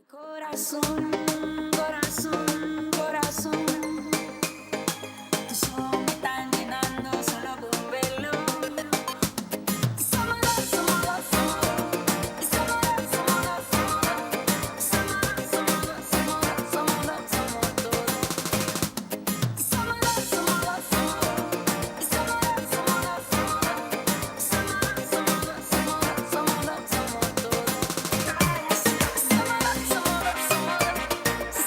Corazón, corazón, corazón, tus ojos me están llenando solo con verlo. Y somos dos, somos dos, somos dos. Y somos dos, somos dos, somos dos. Somos dos, somos dos, somos dos, somos dos. Y somos dos, somos dos, somos dos. Y somos dos, somos dos, somos dos. Somos dos, somos dos,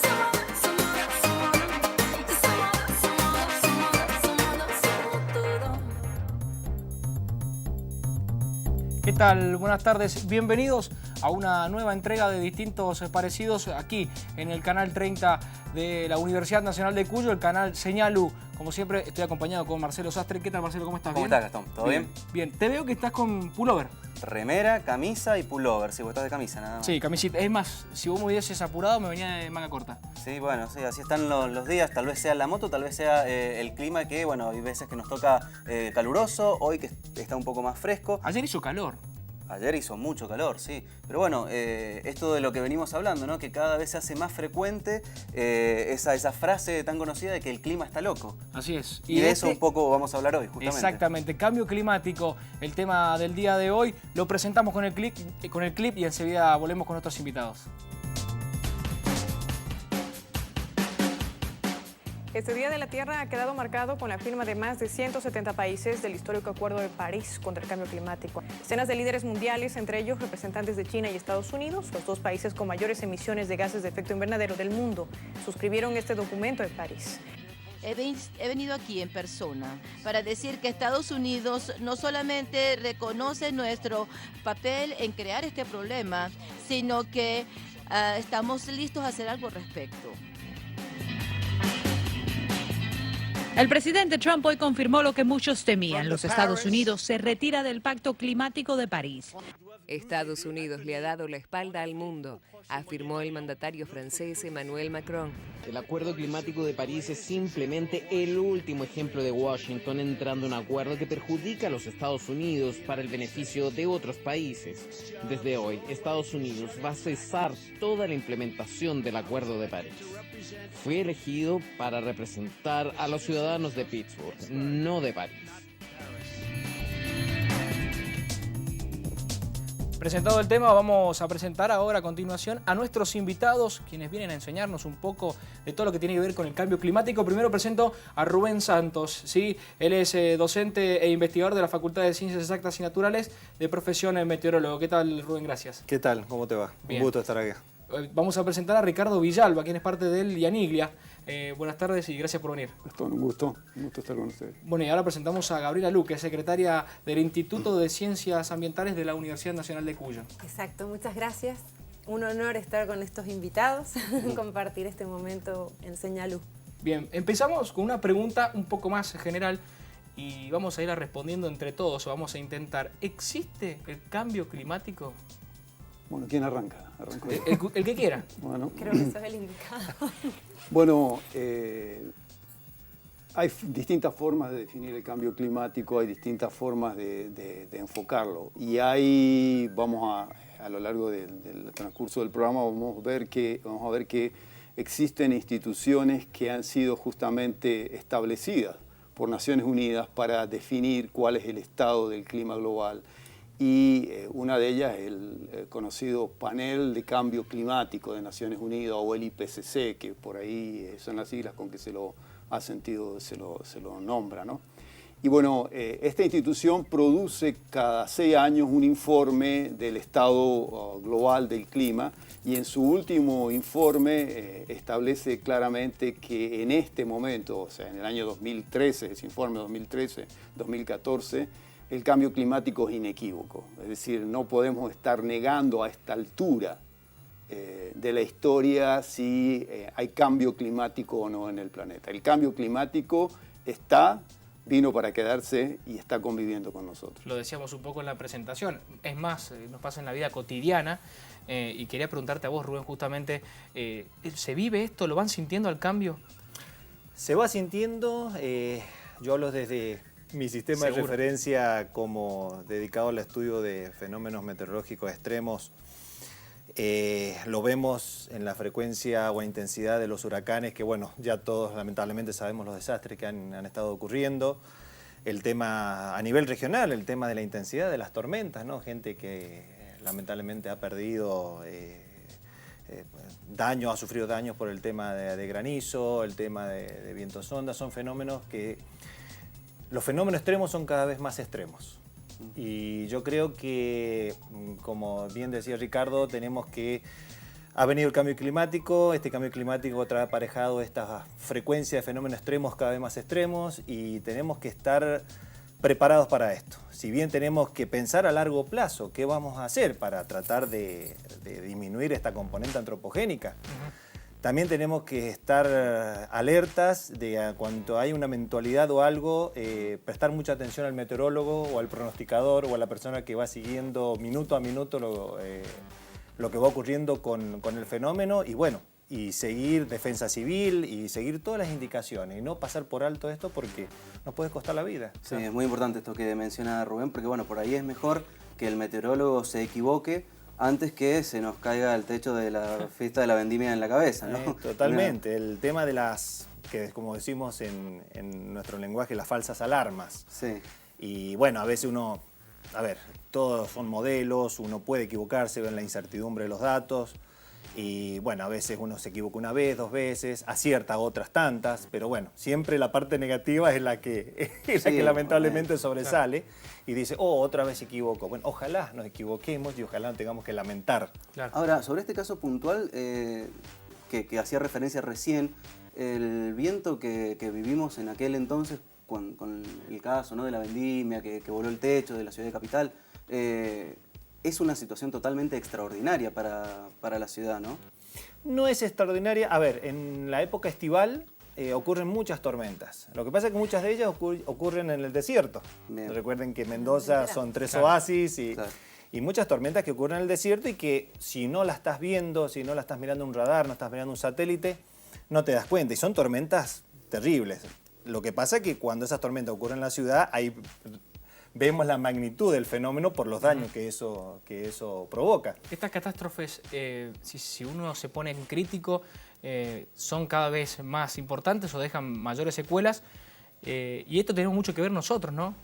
somos dos, somos dos, somos dos. ¿Qué tal? Buenas tardes. Bienvenidos a una nueva entrega de Distintos Parecidos aquí en el canal 30 de la Universidad Nacional de Cuyo, el canal Señalu. Como siempre, estoy acompañado con Marcelo Sastre. ¿Qué tal, Marcelo? ¿Cómo estás? ¿Cómo estás, Gastón? ¿Todo bien? Bien. Te veo que estás con pullover. Remera, camisa y pullover. Si vos estás de camisa, nada más. Sí, camisita. Es más, si vos me hubieses apurado, me venía de manga corta. Sí, bueno, sí, así están los días. Tal vez sea la moto, tal vez sea el clima que, bueno, hay veces que nos toca caluroso, hoy que está un poco más fresco. Ayer hizo calor. Ayer hizo mucho calor, sí. Pero bueno, esto de lo que venimos hablando, ¿no? Que cada vez se hace más frecuente esa frase tan conocida de que el clima está loco. Así es. Y de eso un poco vamos a hablar hoy, justamente. Exactamente. Cambio climático, el tema del día de hoy. Lo presentamos con el clip y enseguida volvemos con nuestros invitados. Este Día de la Tierra ha quedado marcado con la firma de más de 170 países del histórico Acuerdo de París contra el Cambio Climático. Decenas de líderes mundiales, entre ellos representantes de China y Estados Unidos, los dos países con mayores emisiones de gases de efecto invernadero del mundo, suscribieron este documento en París. He venido aquí en persona para decir que Estados Unidos no solamente reconoce nuestro papel en crear este problema, sino que estamos listos a hacer algo al respecto. El presidente Trump hoy confirmó lo que muchos temían. Los Estados Unidos se retira del Pacto Climático de París. Estados Unidos le ha dado la espalda al mundo, afirmó el mandatario francés Emmanuel Macron. El Acuerdo Climático de París es simplemente el último ejemplo de Washington entrando en un acuerdo que perjudica a los Estados Unidos para el beneficio de otros países. Desde hoy, Estados Unidos va a cesar toda la implementación del Acuerdo de París. Fui elegido para representar a los ciudadanos de Pittsburgh, no de París. Presentado el tema, vamos a presentar ahora a continuación a nuestros invitados, quienes vienen a enseñarnos un poco de todo lo que tiene que ver con el cambio climático. Primero presento a Rubén Santos, ¿sí? Él es docente e investigador de la Facultad de Ciencias Exactas y Naturales, de profesión meteorólogo. ¿Qué tal, Rubén? Gracias. ¿Qué tal? ¿Cómo te va? Bien. Un gusto estar aquí. Vamos a presentar a Ricardo Villalba, quien es parte del Yaniglia. Buenas tardes y gracias por venir. Gastón, un gusto estar con ustedes. Bueno, y ahora presentamos a Gabriela Luque, secretaria del Instituto de Ciencias Ambientales de la Universidad Nacional de Cuyo. Exacto, muchas gracias. Un honor estar con estos invitados, compartir este momento en Señalu. Bien, empezamos con una pregunta un poco más general y vamos a ir respondiendo entre todos, o vamos a intentar. ¿Existe el cambio climático? Bueno, ¿quién arranca? Arranco yo. El que quiera. Bueno, creo que sos el indicado. Bueno, hay distintas formas de definir el cambio climático, hay distintas formas de enfocarlo. Y vamos a lo largo del transcurso del programa, vamos a ver que existen instituciones que han sido justamente establecidas por Naciones Unidas para definir cuál es el estado del clima global. Y una de ellas es el conocido Panel de Cambio Climático de Naciones Unidas, o el IPCC, que por ahí son las siglas con que se lo nombra, ¿no? Y bueno, esta institución produce cada 6 años un informe del estado global del clima, y en su último informe establece claramente que en este momento, o sea, en el año 2013, ese informe 2013-2014, el cambio climático es inequívoco. Es decir, no podemos estar negando a esta altura de la historia si hay cambio climático o no en el planeta. El cambio climático vino para quedarse y está conviviendo con nosotros. Lo decíamos un poco en la presentación. Es más, nos pasa en la vida cotidiana. Y quería preguntarte a vos, Rubén, justamente, ¿se vive esto? ¿Lo van sintiendo al cambio? Se va sintiendo, yo hablo desde mi sistema de referencia como dedicado al estudio de fenómenos meteorológicos extremos. Lo vemos en la frecuencia o intensidad de los huracanes, que bueno, ya todos lamentablemente sabemos los desastres que han estado ocurriendo. El tema a nivel regional, el tema de la intensidad de las tormentas, ¿no? Gente que lamentablemente ha perdido daños, ha sufrido daños por el tema de granizo, el tema de vientos ondas. Son fenómenos que... Los fenómenos extremos son cada vez más extremos. Y yo creo que, como bien decía Ricardo, tenemos que... Ha venido el cambio climático, este cambio climático trae aparejado esta frecuencia de fenómenos extremos cada vez más extremos y tenemos que estar preparados para esto. Si bien tenemos que pensar a largo plazo qué vamos a hacer para tratar de disminuir esta componente antropogénica, también tenemos que estar alertas de cuando hay una eventualidad o algo, prestar mucha atención al meteorólogo o al pronosticador o a la persona que va siguiendo minuto a minuto lo que va ocurriendo con el fenómeno y bueno, y seguir defensa civil y seguir todas las indicaciones y no pasar por alto esto porque nos puede costar la vida. Sí, es muy importante esto que menciona Rubén, porque bueno, por ahí es mejor que el meteorólogo se equivoque antes que se nos caiga el techo de la fiesta de la vendimia en la cabeza, ¿no? Totalmente, el tema de las, que como decimos en nuestro lenguaje, las falsas alarmas. Sí. Y bueno, a veces uno, a ver, todos son modelos, uno puede equivocarse, ven la incertidumbre de los datos. Y bueno, a veces uno se equivoca una vez, 2 veces, acierta otras tantas, pero bueno, siempre la parte negativa es la que, lamentablemente sobresale y dice, oh, otra vez se equivocó. Bueno, ojalá nos equivoquemos y ojalá no tengamos que lamentar. Claro. Ahora, sobre este caso puntual que hacía referencia recién, el viento que vivimos en aquel entonces con el caso, ¿no?, de la vendimia, que voló el techo de la ciudad de Capital, es una situación totalmente extraordinaria para la ciudad, ¿no? No es extraordinaria. A ver, en la época estival ocurren muchas tormentas. Lo que pasa es que muchas de ellas ocurren en el desierto. Bien. Recuerden que Mendoza son 3 oasis y muchas tormentas que ocurren en el desierto y que si no la estás viendo, si no la estás mirando un radar, no estás mirando un satélite, no te das cuenta. Y son tormentas terribles. Lo que pasa es que cuando esas tormentas ocurren en la ciudad, hay... Vemos la magnitud del fenómeno por los daños que eso provoca. Estas catástrofes, si uno se pone en crítico, son cada vez más importantes o dejan mayores secuelas. Y esto tenemos mucho que ver nosotros, ¿no?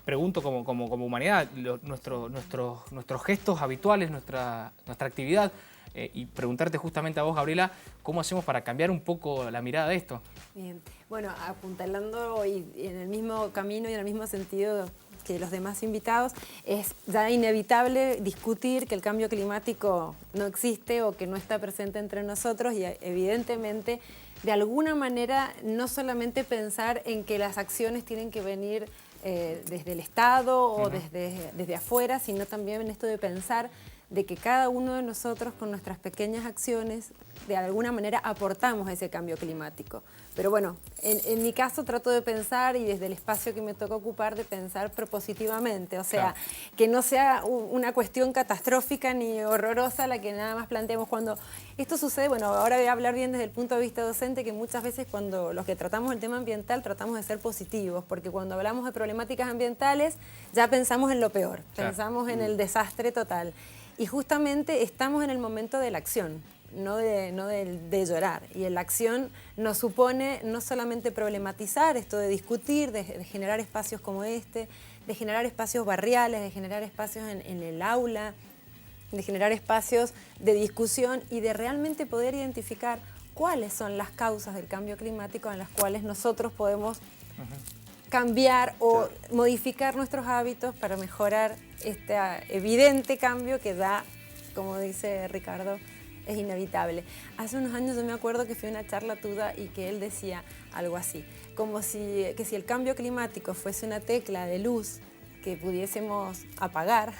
Pregunto como humanidad, nuestros gestos habituales, nuestra actividad. Y preguntarte justamente a vos, Gabriela, ¿cómo hacemos para cambiar un poco la mirada de esto? Bien, bueno, apuntalando y en el mismo camino y en el mismo sentido que los demás invitados, es ya inevitable discutir que el cambio climático no existe o que no está presente entre nosotros y evidentemente, de alguna manera, no solamente pensar en que las acciones tienen que venir desde el Estado o desde afuera, sino también en esto de pensar de que cada uno de nosotros con nuestras pequeñas acciones de alguna manera aportamos a ese cambio climático. Pero bueno, en mi caso trato de pensar y desde el espacio que me toca ocupar de pensar propositivamente, o sea, que no sea una cuestión catastrófica ni horrorosa la que nada más planteemos cuando esto sucede. Bueno, ahora voy a hablar bien desde el punto de vista docente, que muchas veces cuando los que tratamos el tema ambiental tratamos de ser positivos, porque cuando hablamos de problemáticas ambientales ya pensamos en lo peor, pensamos en el desastre total. Y justamente estamos en el momento de la acción, no de llorar. Y en la acción nos supone no solamente problematizar esto de discutir, de generar espacios como este, de generar espacios barriales, de generar espacios en el aula, de generar espacios de discusión y de realmente poder identificar cuáles son las causas del cambio climático en las cuales nosotros podemos cambiar o modificar nuestros hábitos para mejorar este evidente cambio que da, como dice Ricardo, es inevitable. Hace unos años yo me acuerdo que fui a una charla tuya y que él decía algo así, como si el cambio climático fuese una tecla de luz que pudiésemos apagar,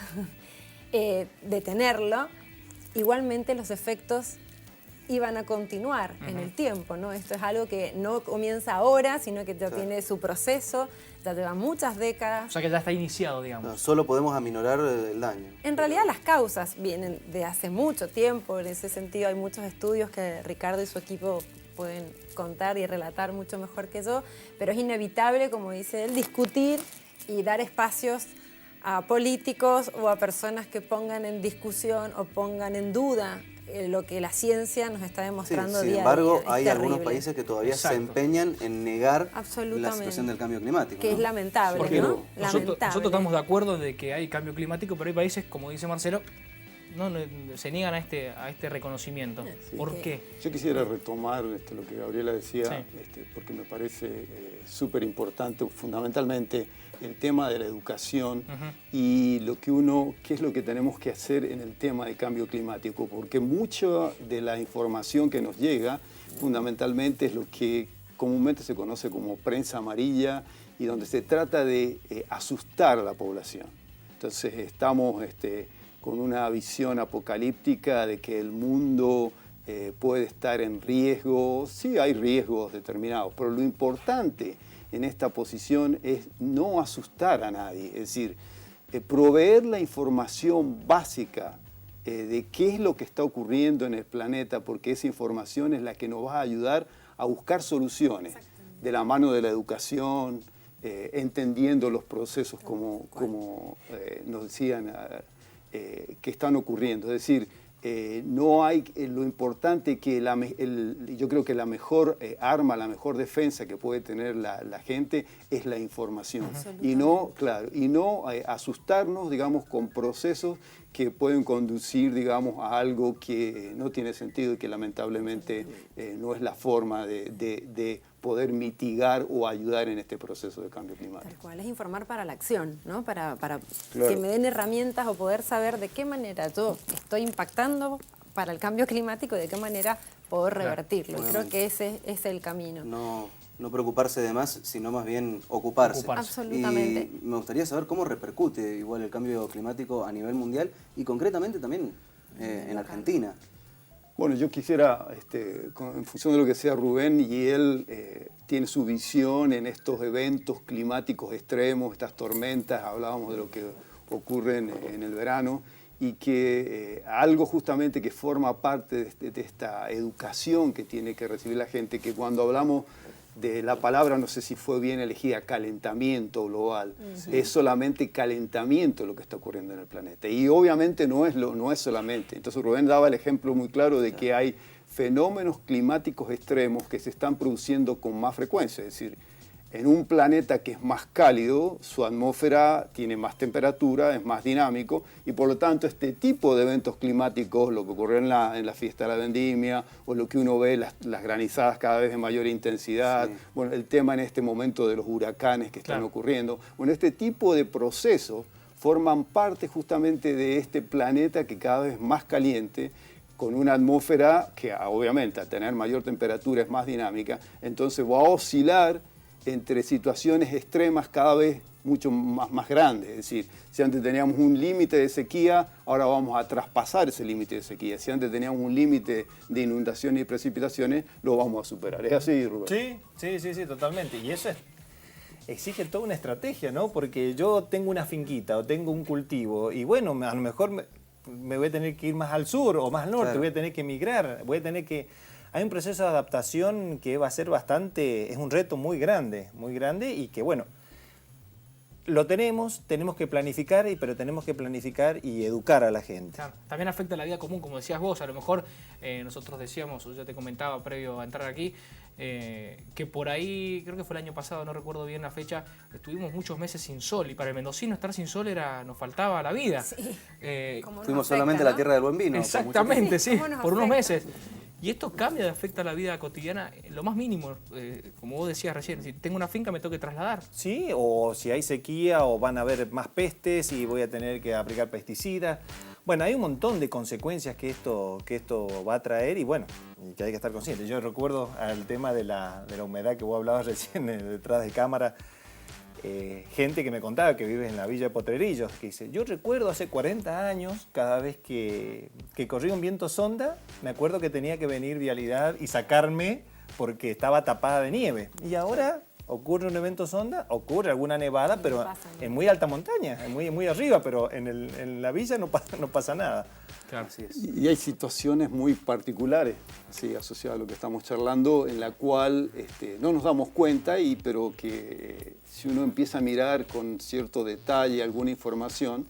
detenerlo, igualmente los efectos iban a continuar en el tiempo, ¿no? Esto es algo que no comienza ahora, sino que ya tiene su proceso, ya lleva muchas décadas. O sea que ya está iniciado, digamos. No, solo podemos aminorar el daño. En realidad las causas vienen de hace mucho tiempo, en ese sentido hay muchos estudios que Ricardo y su equipo pueden contar y relatar mucho mejor que yo, pero es inevitable, como dice él, discutir y dar espacios a políticos o a personas que pongan en discusión o pongan en duda lo que la ciencia nos está demostrando sin día embargo, a día. hay Es algunos terrible. países que todavía Exacto. se empeñan en negar la Absolutamente. situación del cambio climático. Que ¿no? es lamentable, Porque ¿no? nosotros estamos de acuerdo de que hay cambio climático, pero hay países, como dice Marcelo, no se niegan a este reconocimiento. ¿Por qué? Yo quisiera retomar lo que Gabriela decía, Sí. porque me parece súper importante, fundamentalmente el tema de la educación y qué es lo que tenemos que hacer en el tema de cambio climático, porque mucha de la información que nos llega fundamentalmente es lo que comúnmente se conoce como prensa amarilla y donde se trata de asustar a la población. Entonces estamos con una visión apocalíptica de que el mundo puede estar en riesgo. Sí, hay riesgos determinados, pero lo importante en esta posición es no asustar a nadie, es decir, proveer la información básica de qué es lo que está ocurriendo en el planeta, porque esa información es la que nos va a ayudar a buscar soluciones de la mano de la educación, entendiendo los procesos como nos decían que están ocurriendo. Es decir, no hay lo importante que yo creo que la mejor arma, la mejor defensa que puede tener la gente es la información. Y no asustarnos, digamos, con procesos que pueden conducir, digamos, a algo que no tiene sentido y que lamentablemente no es la forma de poder mitigar o ayudar en este proceso de cambio climático. Tal cual, es informar para la acción, ¿no? Para Claro. que me den herramientas o poder saber de qué manera yo estoy impactando para el cambio climático y de qué manera poder revertirlo. Y creo que ese es el camino. No preocuparse de más, sino más bien ocuparse. Absolutamente. Y me gustaría saber cómo repercute igual el cambio climático a nivel mundial y concretamente también en Argentina. Bueno, yo quisiera, en función de lo que sea Rubén, y él tiene su visión en estos eventos climáticos extremos, estas tormentas, hablábamos de lo que ocurre en el verano, y que algo justamente que forma parte de esta educación que tiene que recibir la gente, que cuando hablamos de la palabra, no sé si fue bien elegida, calentamiento global, es solamente calentamiento lo que está ocurriendo en el planeta. Y obviamente no es solamente. Entonces Rubén daba el ejemplo muy claro de que hay fenómenos climáticos extremos que se están produciendo con más frecuencia. Es decir, en un planeta que es más cálido, su atmósfera tiene más temperatura, es más dinámico, y por lo tanto este tipo de eventos climáticos, lo que ocurrió en la fiesta de la vendimia, o lo que uno ve, las granizadas cada vez de mayor intensidad, bueno, el tema en este momento de los huracanes que están ocurriendo, bueno, este tipo de procesos forman parte justamente de este planeta que cada vez es más caliente, con una atmósfera que obviamente al tener mayor temperatura es más dinámica, entonces va a oscilar entre situaciones extremas cada vez mucho más grandes. Es decir, si antes teníamos un límite de sequía, ahora vamos a traspasar ese límite de sequía. Si antes teníamos un límite de inundaciones y precipitaciones, lo vamos a superar. ¿Es así, Rubén? Sí, totalmente. Y eso exige toda una estrategia, ¿no? Porque yo tengo una finquita o tengo un cultivo y bueno, a lo mejor me voy a tener que ir más al sur o más al norte, voy a tener que emigrar, Hay un proceso de adaptación que va a ser es un reto muy grande y que bueno, tenemos que planificar, pero tenemos que planificar y educar a la gente. Claro, también afecta la vida común, como decías vos, a lo mejor nosotros decíamos, yo te comentaba previo a entrar aquí, que por ahí, creo que fue el año pasado, no recuerdo bien la fecha, estuvimos muchos meses sin sol y para el mendocino estar sin sol nos faltaba la vida. Sí. Fuimos solamente a la tierra del buen vino. Exactamente, sí, por unos afecta? meses. Y esto cambia, afecta a la vida cotidiana, lo más mínimo, como vos decías recién, si tengo una finca me tengo que trasladar. Sí, o si hay sequía o van a haber más pestes y voy a tener que aplicar pesticidas. Bueno, hay un montón de consecuencias que esto va a traer y bueno, que hay que estar conscientes. Yo recuerdo al tema de la humedad que vos hablabas recién detrás de cámara, gente que me contaba que vive en la villa de Potrerillos, que dice, yo recuerdo hace 40 años, cada vez que corría un viento sonda, me acuerdo que tenía que venir Vialidad y sacarme porque estaba tapada de nieve. Y ahora ocurre un evento sonda, ocurre alguna nevada, pero pasa, ¿no? en muy alta montaña, muy arriba, pero en la villa no pasa nada. Claro. Así es. Y hay situaciones muy particulares, sí, asociadas a lo que estamos charlando, en la cual no nos damos cuenta, pero que si uno empieza a mirar con cierto detalle alguna información,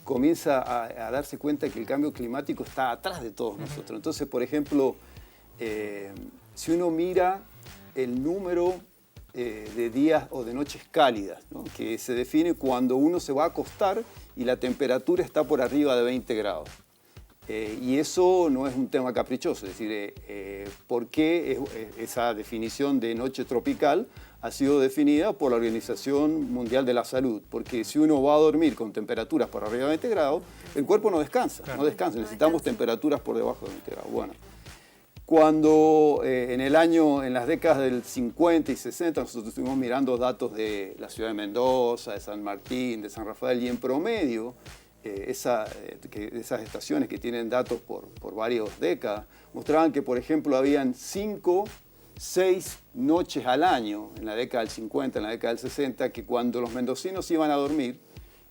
comienza a darse cuenta que el cambio climático está atrás de todos nosotros. Entonces, por ejemplo, si uno mira el número de días o de noches cálidas, ¿no?, que se define cuando uno se va a acostar y la temperatura está por arriba de 20 grados. Y eso no es un tema caprichoso, es decir, ¿por qué esa definición de noche tropical ha sido definida por la Organización Mundial de la Salud? Porque si uno va a dormir con temperaturas por arriba de 20 grados, el cuerpo no descansa, necesitamos temperaturas por debajo de 20 grados. Bueno, cuando en las décadas del 50 y 60 nosotros estuvimos mirando datos de la ciudad de Mendoza, de San Martín, de San Rafael, y en promedio esas estaciones que tienen datos por varias décadas mostraban que, por ejemplo, habían 5, 6 noches al año en la década del 50, en la década del 60, que cuando los mendocinos iban a dormir,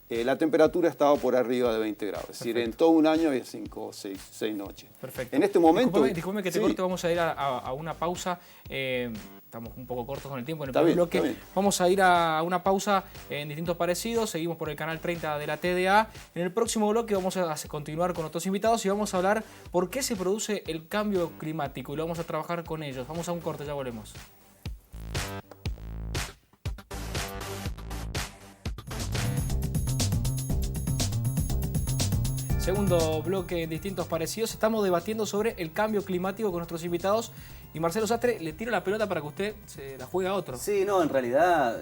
la temperatura estaba por arriba de 20 grados. Es decir, en todo un año había 5 o 6 noches. Perfecto. En este momento... Disculpe que te sí. corte, vamos a ir a una pausa. Estamos un poco cortos con el tiempo en el Está primer bien, bloque. está bien. Vamos a ir a una pausa en Distintos Parecidos. Seguimos por el canal 30 de la TDA. En el próximo bloque vamos a continuar con otros invitados y vamos a hablar por qué se produce el cambio climático y lo vamos a trabajar con ellos. Vamos a un corte, ya volvemos. Segundo bloque en Distintos Parecidos. Estamos debatiendo sobre el cambio climático con nuestros invitados. Y Marcelo Sastre, le tiro la pelota para que usted se la juegue a otro. Sí, no, en realidad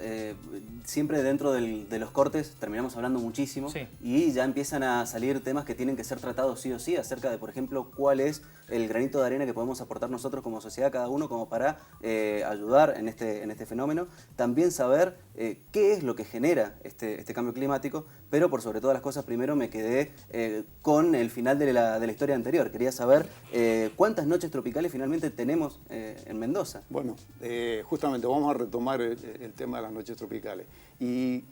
siempre dentro de los cortes terminamos hablando muchísimo, Sí. y ya empiezan a salir temas que tienen que ser tratados sí o sí acerca de, por ejemplo, cuál es el granito de arena que podemos aportar nosotros como sociedad, cada uno, como para ayudar en este fenómeno. También saber qué es lo que genera este cambio climático, pero por sobre todas las cosas primero me quedé con el final de la historia anterior. Quería saber cuántas noches tropicales finalmente tenemos en Mendoza. Bueno, justamente vamos a retomar el tema de las noches tropicales. Y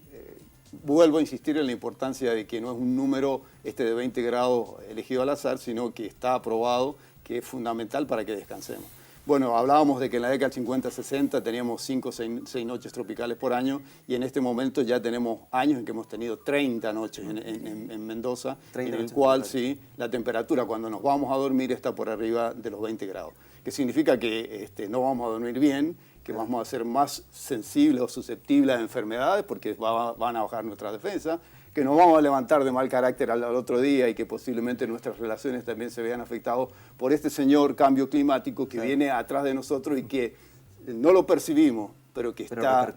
vuelvo a insistir en la importancia de que no es un número de 20 grados elegido al azar, sino que está aprobado, que es fundamental para que descansemos. Bueno, hablábamos de que en la década del 50-60 teníamos 5 o 6 noches tropicales por año, y en este momento ya tenemos años en que hemos tenido 30 noches en Mendoza, en el cual sí, la temperatura cuando nos vamos a dormir está por arriba de los 20 grados. Que significa que no vamos a dormir bien, que vamos a ser más sensibles o susceptibles a enfermedades porque van a bajar nuestras defensas, que nos vamos a levantar de mal carácter al otro día y que posiblemente nuestras relaciones también se vean afectadas por este señor cambio climático que viene atrás de nosotros y que no lo percibimos, pero que está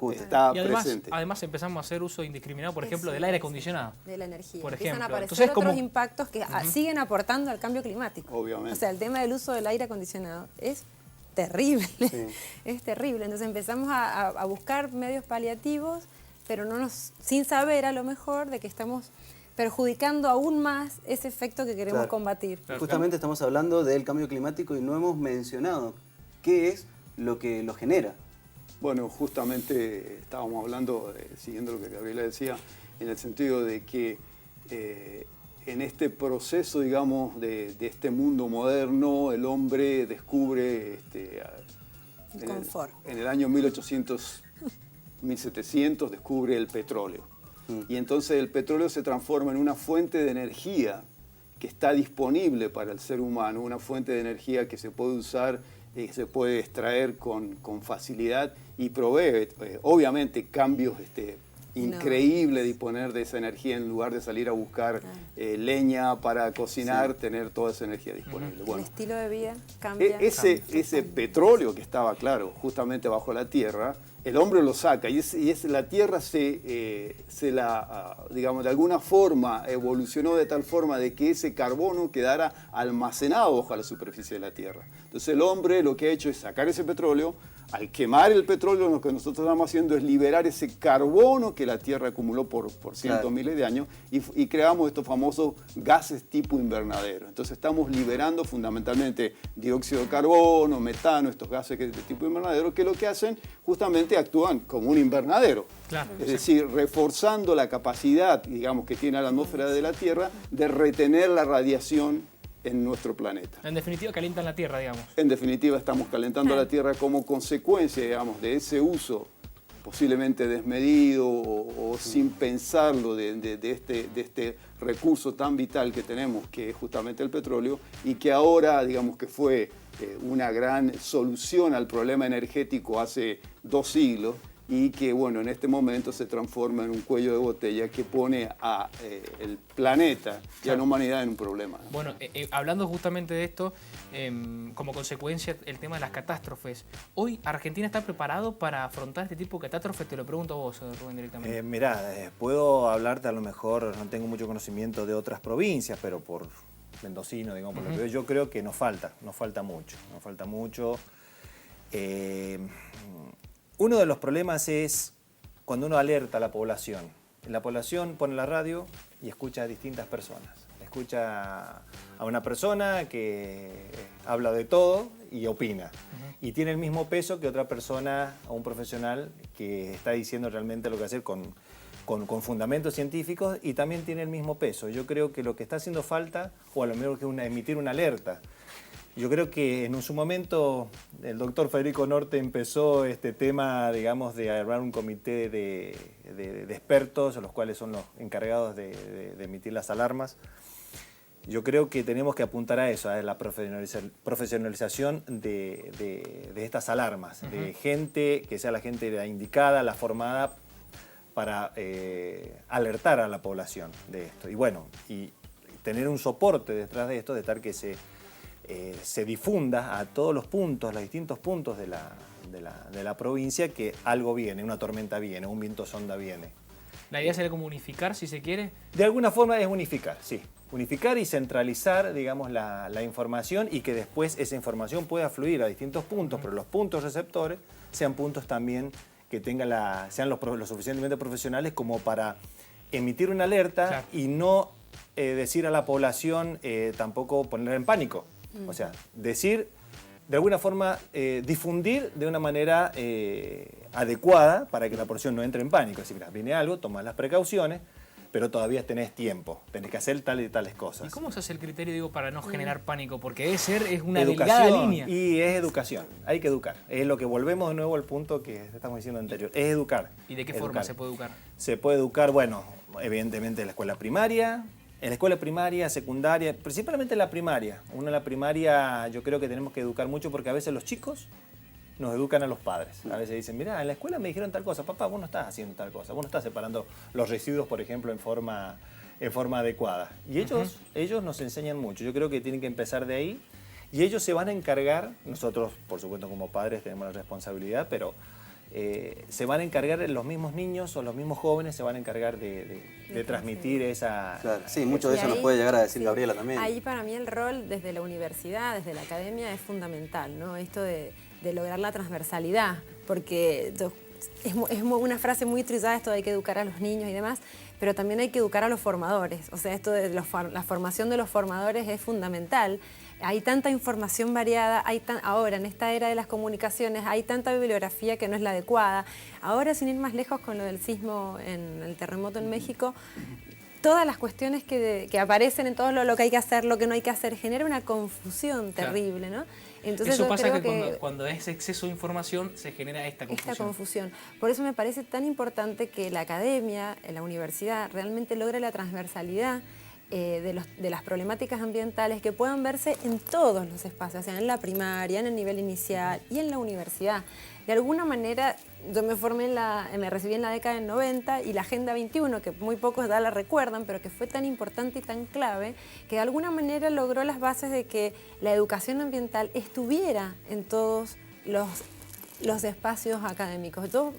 y además, presente. Además empezamos a hacer uso indiscriminado, por ejemplo, del aire acondicionado. De la energía. Por Empiezan a ejemplo. aparecer Entonces, otros como... impactos que siguen aportando al cambio climático. Obviamente. O sea, el tema del uso del aire acondicionado es terrible. Sí. Es terrible. Entonces empezamos a buscar medios paliativos, pero sin saber a lo mejor de que estamos perjudicando aún más ese efecto que queremos combatir. Justamente estamos hablando del cambio climático y no hemos mencionado qué es lo que lo genera. Bueno, justamente estábamos hablando, siguiendo lo que Gabriela decía, en el sentido de que en este proceso, digamos, de este mundo moderno, el hombre descubre El confort. en el año 1700 descubre el petróleo. Y entonces el petróleo se transforma en una fuente de energía que está disponible para el ser humano, una fuente de energía que se puede usar, se puede extraer con facilidad y provee, obviamente, cambios increíbles, disponer de esa energía en lugar de salir a buscar leña para cocinar, tener toda esa energía disponible. Bueno, el estilo de vida cambia. Ese petróleo que estaba, claro, justamente bajo la tierra, el hombre lo saca y la tierra digamos, de alguna forma evolucionó de tal forma de que ese carbono quedara almacenado bajo la superficie de la tierra. Entonces el hombre lo que ha hecho es sacar ese petróleo, Al quemar el petróleo, lo que nosotros estamos haciendo es liberar ese carbono que la Tierra acumuló por cientos miles de años y creamos estos famosos gases tipo invernadero. Entonces estamos liberando fundamentalmente dióxido de carbono, metano, estos gases de tipo invernadero, que lo que hacen justamente actúan como un invernadero. Claro, Es decir, reforzando la capacidad, digamos, que tiene la atmósfera de la Tierra de retener la radiación en nuestro planeta. En definitiva, calientan la Tierra, digamos. En definitiva, estamos calentando la Tierra como consecuencia, digamos, de ese uso posiblemente desmedido o sin pensarlo de este recurso tan vital que tenemos, que es justamente el petróleo, y que ahora, digamos, que fue una gran solución al problema energético hace 2 siglos, y que, bueno, en este momento se transforma en un cuello de botella que pone a el planeta y a la humanidad en un problema. Bueno, hablando justamente de esto, como consecuencia el tema de las catástrofes, ¿hoy Argentina está preparado para afrontar este tipo de catástrofes? Te lo pregunto a vos, Rubén, directamente. Mirá, puedo hablarte, a lo mejor no tengo mucho conocimiento de otras provincias, pero por mendocino, digamos, por lo que veo, yo creo que nos falta mucho. Uno de los problemas es cuando uno alerta a la población. La población pone la radio y escucha a distintas personas. Escucha a una persona que habla de todo y opina. Y tiene el mismo peso que otra persona o un profesional que está diciendo realmente lo que hacer con fundamentos científicos, y también tiene el mismo peso. Yo creo que lo que está haciendo falta, o a lo mejor que emitir una alerta. Yo creo que en su momento el doctor Federico Norte empezó este tema, digamos, de armar un comité de expertos, los cuales son los encargados de emitir las alarmas. Yo creo que tenemos que apuntar a eso, a la profesionalización de estas alarmas, de gente que sea la gente la indicada, la formada para alertar a la población de esto. Y bueno, y tener un soporte detrás de esto, de tal que se difunda a todos los puntos, los distintos puntos de la provincia, que algo viene, una tormenta viene, un viento sonda viene. ¿La idea sería como unificar, si se quiere? De alguna forma es unificar, sí. Unificar y centralizar, digamos, la información, y que después esa información pueda fluir a distintos puntos, pero los puntos receptores sean puntos también que sean lo suficientemente profesionales como para emitir una alerta, claro, y no decir a la población, tampoco ponerla en pánico. O sea, decir, de alguna forma, difundir de una manera adecuada para que la población no entre en pánico. Es decir, mira, viene algo, tomás las precauciones, pero todavía tenés tiempo, tenés que hacer tales y tales cosas. ¿Y cómo se hace el criterio, digo, para no generar pánico? Porque es una educación, delgada línea. Y es educación, hay que educar. Es lo que volvemos de nuevo al punto que estamos diciendo anterior, es educar. ¿Y de qué forma se puede educar? Se puede educar, bueno, evidentemente en la escuela primaria, secundaria, principalmente en la primaria. Uno en la primaria yo creo que tenemos que educar mucho, porque a veces los chicos nos educan a los padres. A veces dicen, mira, en la escuela me dijeron tal cosa, papá, vos no estás haciendo tal cosa, vos no estás separando los residuos, por ejemplo, en forma adecuada. Y ellos nos enseñan mucho. Yo creo que tienen que empezar de ahí, y ellos se van a encargar, nosotros, por supuesto, como padres tenemos la responsabilidad, pero se van a encargar, los mismos niños o los mismos jóvenes se van a encargar de transmitir esa... Claro, sí, mucho de eso nos puede llegar a decir Gabriela también. Ahí para mí el rol desde la universidad, desde la academia, es fundamental, ¿no? Esto de lograr la transversalidad, porque es una frase muy trillada, esto de hay que educar a los niños y demás, pero también hay que educar a los formadores. O sea, esto de la formación de los formadores es fundamental. Hay tanta información variada, ahora en esta era de las comunicaciones hay tanta bibliografía que no es la adecuada. Ahora, sin ir más lejos con lo del sismo, en el terremoto en México, todas las cuestiones que aparecen en todo lo que hay que hacer, lo que no hay que hacer, genera una confusión terrible, ¿no? Entonces, eso pasa que cuando es exceso de información se genera esta confusión. Por eso me parece tan importante que la academia, la universidad, realmente logre la transversalidad de las problemáticas ambientales, que puedan verse en todos los espacios, o sea, en la primaria, en el nivel inicial y en la universidad. De alguna manera, yo me recibí en la década del 90, y la Agenda 21, que muy pocos la recuerdan, pero que fue tan importante y tan clave, que de alguna manera logró las bases de que la educación ambiental estuviera en todos los espacios académicos. Yo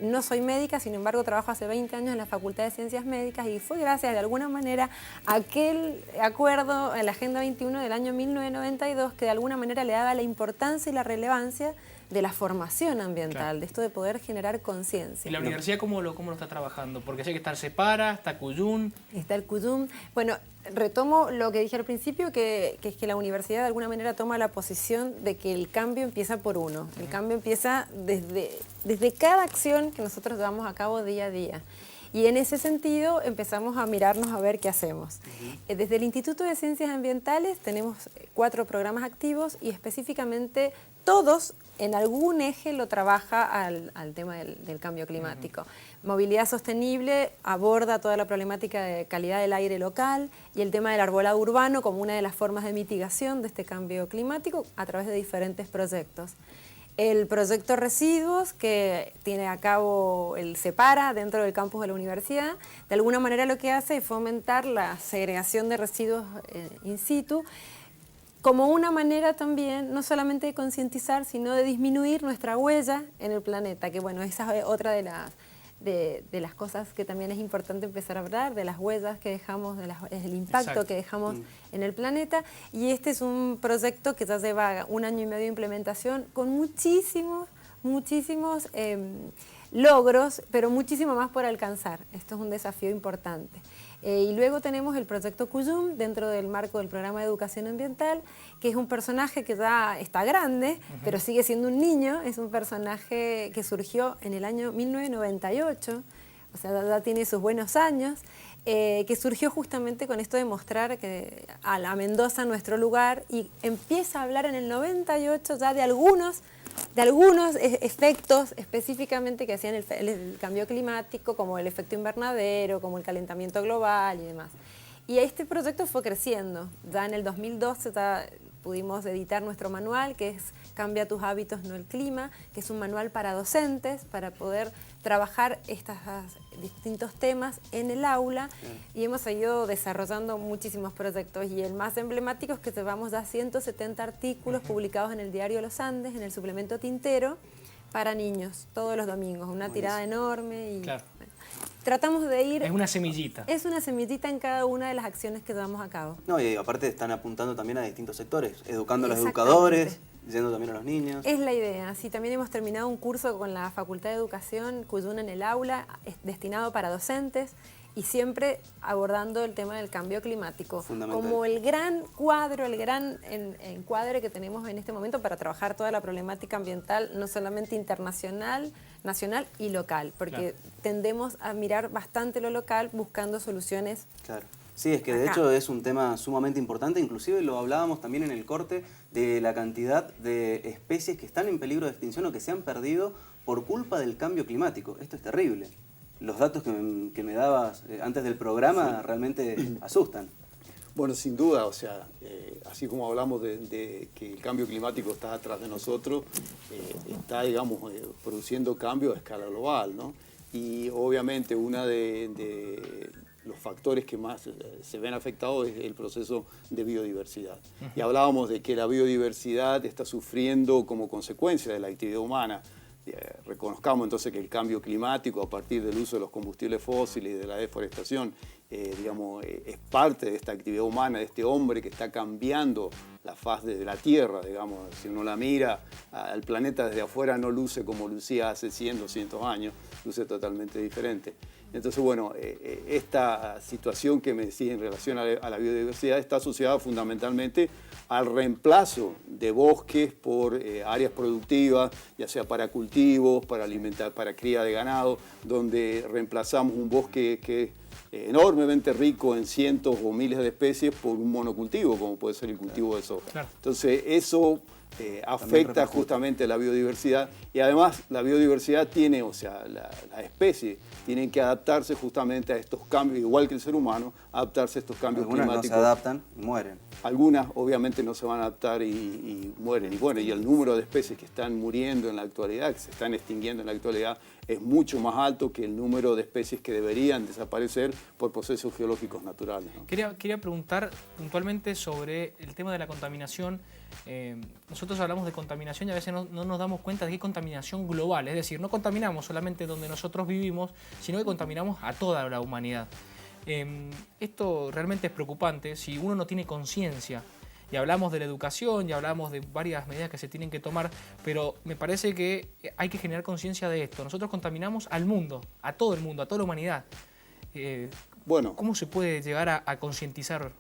no soy médica, sin embargo trabajo hace 20 años en la Facultad de Ciencias Médicas, y fue gracias de alguna manera a aquel acuerdo en la Agenda 21 del año 1992 que de alguna manera le daba la importancia y la relevancia de la formación ambiental, Claro. de esto de poder generar conciencia. ¿Y la universidad cómo lo está trabajando? Porque sé que está el CEPARA, está Cuyum. Está el Cuyum. Bueno, retomo lo que dije al principio, que es que la universidad de alguna manera toma la posición de que el cambio empieza por uno. El cambio empieza desde cada acción que nosotros llevamos a cabo día a día. Y en ese sentido empezamos a mirarnos a ver qué hacemos. Desde el Instituto de Ciencias Ambientales tenemos 4 programas activos y específicamente todos en algún eje lo trabaja al tema del cambio climático. Movilidad sostenible aborda toda la problemática de calidad del aire local y el tema del arbolado urbano como una de las formas de mitigación de este cambio climático a través de diferentes proyectos. El proyecto Residuos, que tiene a cabo el CEPARA dentro del campus de la universidad, de alguna manera lo que hace es fomentar la segregación de residuos in situ, como una manera también, no solamente de concientizar, sino de disminuir nuestra huella en el planeta, que bueno, esa es otra de las cosas que también es importante empezar a hablar, de las huellas que dejamos, del impacto Exacto. que dejamos en el planeta. Y este es un proyecto que ya lleva 1 año y medio de implementación con muchísimos logros, pero muchísimo más por alcanzar. Esto es un desafío importante. Y luego tenemos el proyecto Cuyum dentro del marco del programa de educación ambiental, que es un personaje que ya está grande, pero sigue siendo un niño. Es un personaje que surgió en el año 1998, o sea, ya tiene sus buenos años, que surgió justamente con esto de mostrar que a la Mendoza, nuestro lugar, y empieza a hablar en el 98 ya de algunos efectos específicamente que hacían el cambio climático, como el efecto invernadero, como el calentamiento global y demás. Y este proyecto fue creciendo. Ya en el 2012 ya pudimos editar nuestro manual, que es Cambia tus hábitos, no el clima, que es un manual para docentes, para poder trabajar estos distintos temas en el aula. Y hemos seguido desarrollando muchísimos proyectos. Y el más emblemático es que llevamos ya 170 artículos publicados en el diario Los Andes, en el suplemento Tintero, para niños, todos los domingos. Una tirada enorme. Y, Claro. bueno, tratamos de ir... Es una semillita. Es una semillita en cada una de las acciones que llevamos a cabo. No, y aparte están apuntando también a distintos sectores, educando a los Exactamente. educadores, yendo también a los niños. Es la idea. Sí, también hemos terminado un curso con la Facultad de Educación, Cuyum en el aula, destinado para docentes y siempre abordando el tema del cambio climático Fundamental. como el gran cuadro, el gran encuadre que tenemos en este momento para trabajar toda la problemática ambiental, no solamente internacional, nacional y local, porque tendemos a mirar bastante lo local buscando soluciones. Claro. Sí, es que de Acá. hecho es un tema sumamente importante, inclusive lo hablábamos también en el corte de la cantidad de especies que están en peligro de extinción o que se han perdido por culpa del cambio climático. Esto es terrible. Los datos que me dabas antes del programa realmente asustan. Bueno, sin duda, o sea, así como hablamos de que el cambio climático está atrás de nosotros, está, digamos, produciendo cambios a escala global, ¿no? Y obviamente uno de los factores que más se ven afectados es el proceso de biodiversidad. Y hablábamos de que la biodiversidad está sufriendo como consecuencia de la actividad humana. Reconozcamos entonces que el cambio climático a partir del uso de los combustibles fósiles y de la deforestación digamos, es parte de esta actividad humana, de este hombre que está cambiando la faz de la Tierra, digamos. Si uno la mira, al planeta desde afuera no luce como lucía hace 100, 200 años, luce totalmente diferente. Entonces, bueno, esta situación que me decía en relación a la biodiversidad está asociada fundamentalmente al reemplazo de bosques por áreas productivas, ya sea para cultivos, para alimentar, para cría de ganado, donde reemplazamos un bosque que es enormemente rico en cientos o miles de especies por un monocultivo, como puede ser el cultivo de soja. Claro. Entonces, eso afecta justamente a la biodiversidad y además la biodiversidad tiene, o sea, las especies tienen que adaptarse justamente a estos cambios, igual que el ser humano, adaptarse a estos cambios Algunas climáticos. no se adaptan y mueren. Algunas obviamente no se van a adaptar y mueren. Y bueno, y el número de especies que están muriendo en la actualidad, que se están extinguiendo en la actualidad, es mucho más alto que el número de especies que deberían desaparecer por procesos geológicos naturales, ¿no? Quería preguntar puntualmente sobre el tema de la contaminación. Nosotros hablamos de contaminación y a veces no nos damos cuenta de que hay contaminación global, es decir, no contaminamos solamente donde nosotros vivimos, sino que contaminamos a toda la humanidad. Esto realmente es preocupante si uno no tiene conciencia. y hablamos de la educación, y hablamos de varias medidas que se tienen que tomar, pero me parece que hay que generar conciencia de esto. Nosotros contaminamos al mundo, a todo el mundo, a toda la humanidad. Bueno, ¿Cómo se puede llegar a concientizar?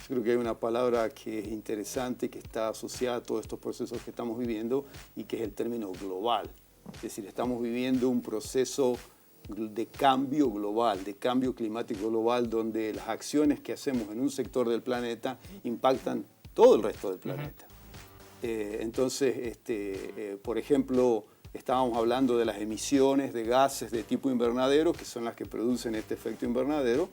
yo creo que hay una palabra que es interesante, que está asociada a todos estos procesos que estamos viviendo y que es el término global. Es decir, estamos viviendo un proceso de cambio global, de cambio climático global, donde las acciones que hacemos en un sector del planeta impactan todo el resto del planeta. Entonces, por ejemplo, estábamos hablando de las emisiones de gases de tipo invernadero, que son las que producen este efecto invernadero,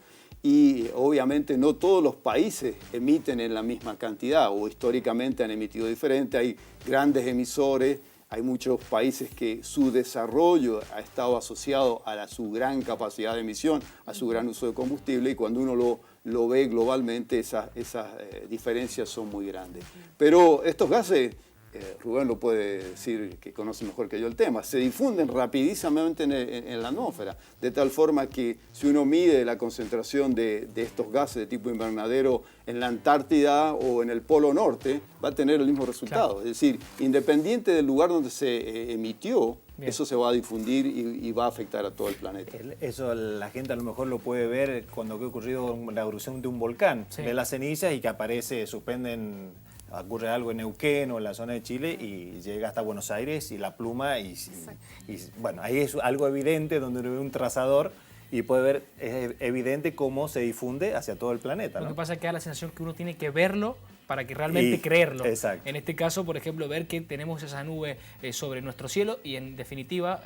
y obviamente no todos los países emiten en la misma cantidad, o históricamente han emitido diferente. Hay grandes emisores, hay muchos países que su desarrollo ha estado asociado a su gran capacidad de emisión, a su gran uso de combustible, y cuando uno lo ve globalmente, esas diferencias son muy grandes. Pero estos gases, Rubén lo puede decir, que conoce mejor que yo el tema, se difunden rapidísimamente en la atmósfera, de tal forma que si uno mide la concentración de estos gases de tipo invernadero en la Antártida o en el Polo Norte, va a tener el mismo resultado. Claro. Es decir, independiente del lugar donde se emitió, bien, eso se va a difundir y va a afectar a todo el planeta. Eso la gente a lo mejor lo puede ver cuando ha ocurrido la erupción de un volcán. Sí. Ve las cenizas y que aparece, ocurre algo en Neuquén o en la zona de Chile y llega hasta Buenos Aires y la pluma y bueno, ahí es algo evidente donde uno ve un trazador y puede ver, es evidente cómo se difunde hacia todo el planeta, ¿no? Lo que pasa es que da la sensación que uno tiene que verlo para que realmente creerlo. Exacto. En este caso, por ejemplo, ver que tenemos esa nube sobre nuestro cielo y en definitiva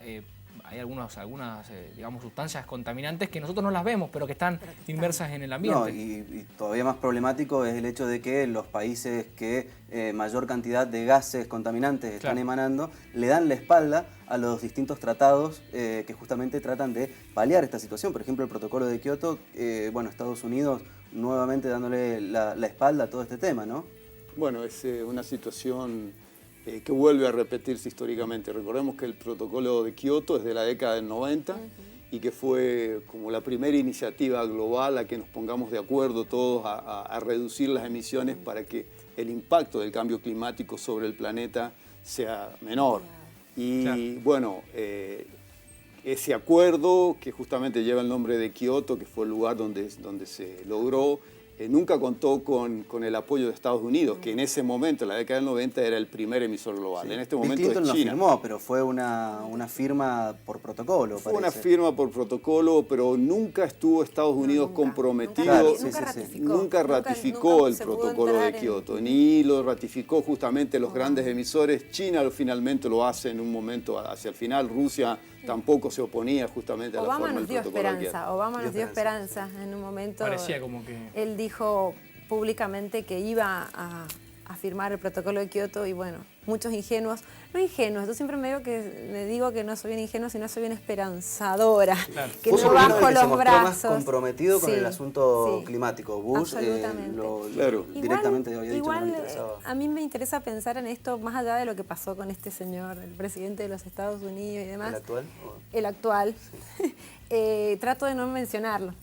hay algunas digamos, sustancias contaminantes que nosotros no las vemos, pero que están inmersas en el ambiente. No, y todavía más problemático es el hecho de que los países que mayor cantidad de gases contaminantes están emanando, le dan la espalda a los distintos tratados que justamente tratan de paliar esta situación. Por ejemplo, el protocolo de Kioto, bueno, Estados Unidos nuevamente dándole la espalda a todo este tema, ¿no? Bueno, es una situación que vuelve a repetirse históricamente. Recordemos que el protocolo de Kioto es de la década del 90 y que fue como la primera iniciativa global a que nos pongamos de acuerdo todos a reducir las emisiones para que el impacto del cambio climático sobre el planeta sea menor. Y bueno, ese acuerdo, que justamente lleva el nombre de Kioto, que fue el lugar donde se logró, nunca contó con el apoyo de Estados Unidos, que en ese momento, en la década del 90, era el primer emisor global. Sí. En este momento Bill Clinton es China. lo firmó, pero fue una firma por protocolo, Fue una firma por protocolo, pero nunca estuvo Estados Unidos comprometido. Nunca ratificó el protocolo de Kioto, ni lo ratificó justamente los grandes emisores. China finalmente lo hace en un momento hacia el final. Rusia tampoco se oponía justamente a la forma del protocolo de Kioto. Obama nos dio esperanza en un momento. Parecía como que... Él dijo públicamente que iba a firmar el protocolo de Kioto y bueno, muchos ingenuos, yo siempre me digo que no soy bien ingenua, sino soy bien esperanzadora, que no bajo los brazos. Más comprometido con el asunto climático. Bush directamente había dicho que no le interesaba. A mí me interesa pensar en esto más allá de lo que pasó con este señor, el presidente de los Estados Unidos y demás. ¿El actual? El actual. Sí. Trato de no mencionarlo,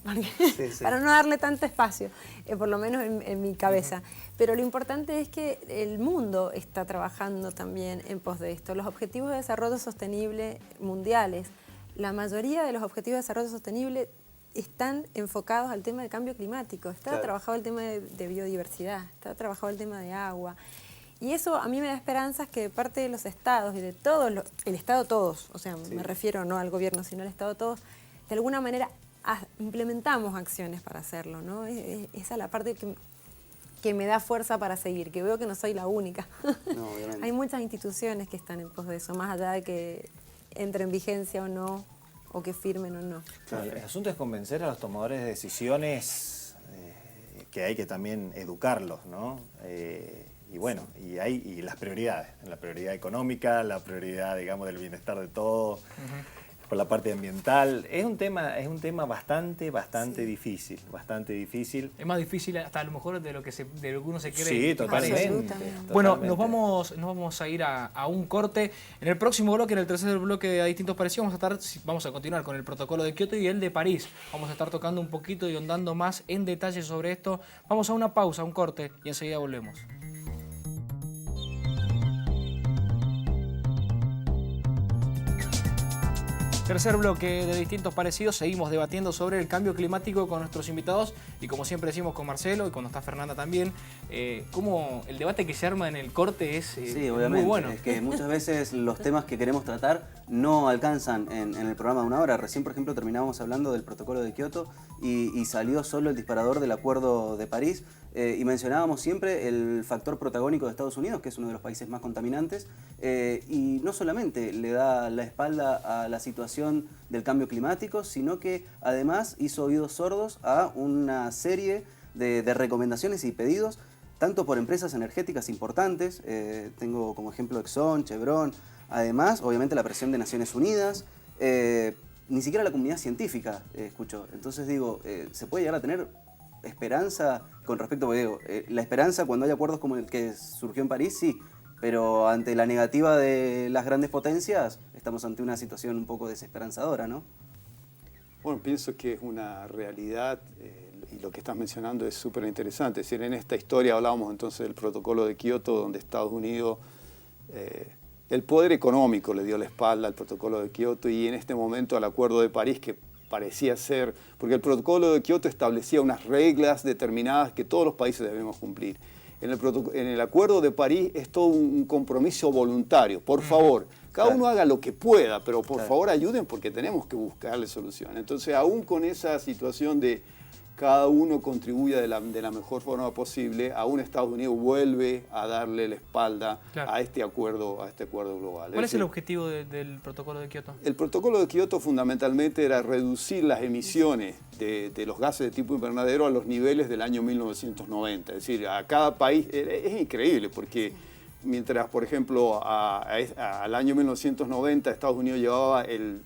para no darle tanto espacio, por lo menos en mi cabeza. Pero lo importante es que el mundo está trabajando también en pos de esto. Los objetivos de desarrollo sostenible mundiales, la mayoría de los objetivos de desarrollo sostenible están enfocados al tema del cambio climático. Está trabajado el tema de biodiversidad, está trabajado el tema de agua. Y eso a mí me da esperanzas que de parte de los estados y de todos, el Estado todos, o sea, me refiero no al gobierno, sino al Estado todos, de alguna manera implementamos acciones para hacerlo, ¿no? Esa es la parte que me da fuerza para seguir, que veo que no soy la única. No, obviamente. Hay muchas instituciones que están en pos de eso, más allá de que entre en vigencia o no, o que firmen o no. Claro, el asunto es convencer a los tomadores de decisiones que hay que también educarlos, ¿no? Y bueno, y las prioridades, la prioridad económica, la prioridad, digamos, del bienestar de todos. Por la parte ambiental, es un tema bastante difícil, bastante difícil. Es más difícil hasta a lo mejor de lo que uno se cree. Sí, totalmente. Bueno, nos vamos a ir a un corte. En el próximo bloque, en el tercer bloque de A Distintos Parecidos, vamos a continuar con el protocolo de Kioto y el de París. Vamos a estar tocando un poquito y ahondando más en detalle sobre esto. Vamos a una pausa, un corte y enseguida volvemos. Tercer bloque de Distintos Parecidos. Seguimos debatiendo sobre el cambio climático con nuestros invitados y como siempre decimos con Marcelo y cuando está Fernanda también, cómo el debate que se arma en el corte es sí, obviamente. muy bueno. Es que muchas veces los temas que queremos tratar no alcanzan en el programa de una hora. Recién, por ejemplo, terminábamos hablando del protocolo de Kioto y salió solo el disparador del Acuerdo de París. Y mencionábamos siempre el factor protagónico de Estados Unidos, que es uno de los países más contaminantes, y no solamente le da la espalda a la situación del cambio climático, sino que además hizo oídos sordos a una serie de recomendaciones y pedidos, tanto por empresas energéticas importantes, tengo como ejemplo Exxon, Chevron, además, obviamente, la presión de Naciones Unidas, ni siquiera la comunidad científica escuchó. Entonces digo, se puede llegar a tener esperanza con respecto, porque digo, la esperanza cuando hay acuerdos como el que surgió en París, sí, pero ante la negativa de las grandes potencias estamos ante una situación un poco desesperanzadora, ¿no? Bueno, pienso que es una realidad y lo que estás mencionando es súper interesante. Es decir, en esta historia hablábamos entonces del protocolo de Kioto, donde Estados Unidos, el poder económico le dio la espalda al protocolo de Kioto y en este momento al Acuerdo de París, que parecía ser, porque el protocolo de Kioto establecía unas reglas determinadas que todos los países debemos cumplir. En el Acuerdo de París es todo un compromiso voluntario. Por favor, cada uno haga lo que pueda, pero por favor ayuden porque tenemos que buscarle solución. Entonces, aún con esa situación de cada uno contribuya de la mejor forma posible, aún Estados Unidos vuelve a darle la espalda a este acuerdo global. ¿Cuál es el objetivo del protocolo de Kioto? El protocolo de Kioto fundamentalmente era reducir las emisiones de los gases de tipo invernadero a los niveles del año 1990. Es decir, a cada país, es increíble porque mientras, por ejemplo, al año 1990 Estados Unidos llevaba el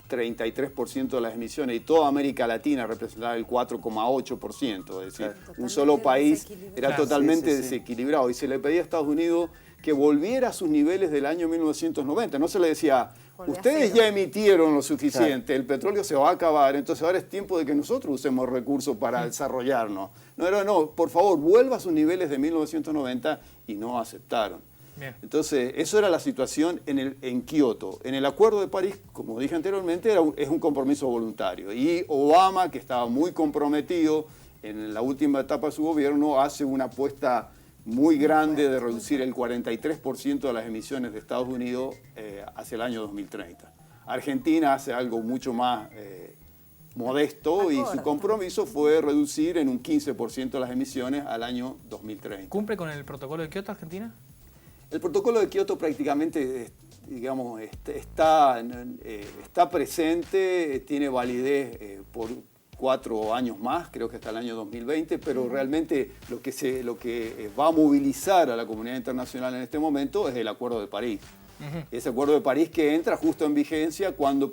33% de las emisiones y toda América Latina representaba el 4,8%, es decir, un solo país era totalmente desequilibrado y se le pedía a Estados Unidos que volviera a sus niveles del año 1990, no se le decía, ustedes ya emitieron lo suficiente, el petróleo se va a acabar, entonces ahora es tiempo de que nosotros usemos recursos para desarrollarnos. No, por favor, vuelva a sus niveles de 1990 y no aceptaron. Bien. Entonces, eso era la situación en Kioto. En el Acuerdo de París, como dije anteriormente, es un compromiso voluntario. Y Obama, que estaba muy comprometido en la última etapa de su gobierno, hace una apuesta muy grande de reducir el 43% de las emisiones de Estados Unidos hacia el año 2030. Argentina hace algo mucho más modesto y su compromiso fue reducir en un 15% las emisiones al año 2030. ¿Cumple con el protocolo de Kioto Argentina? El protocolo de Kioto prácticamente, digamos, está presente, tiene validez por 4 años más, creo que hasta el año 2020, pero realmente lo que va a movilizar a la comunidad internacional en este momento es el Acuerdo de París. Ese Acuerdo de París que entra justo en vigencia cuando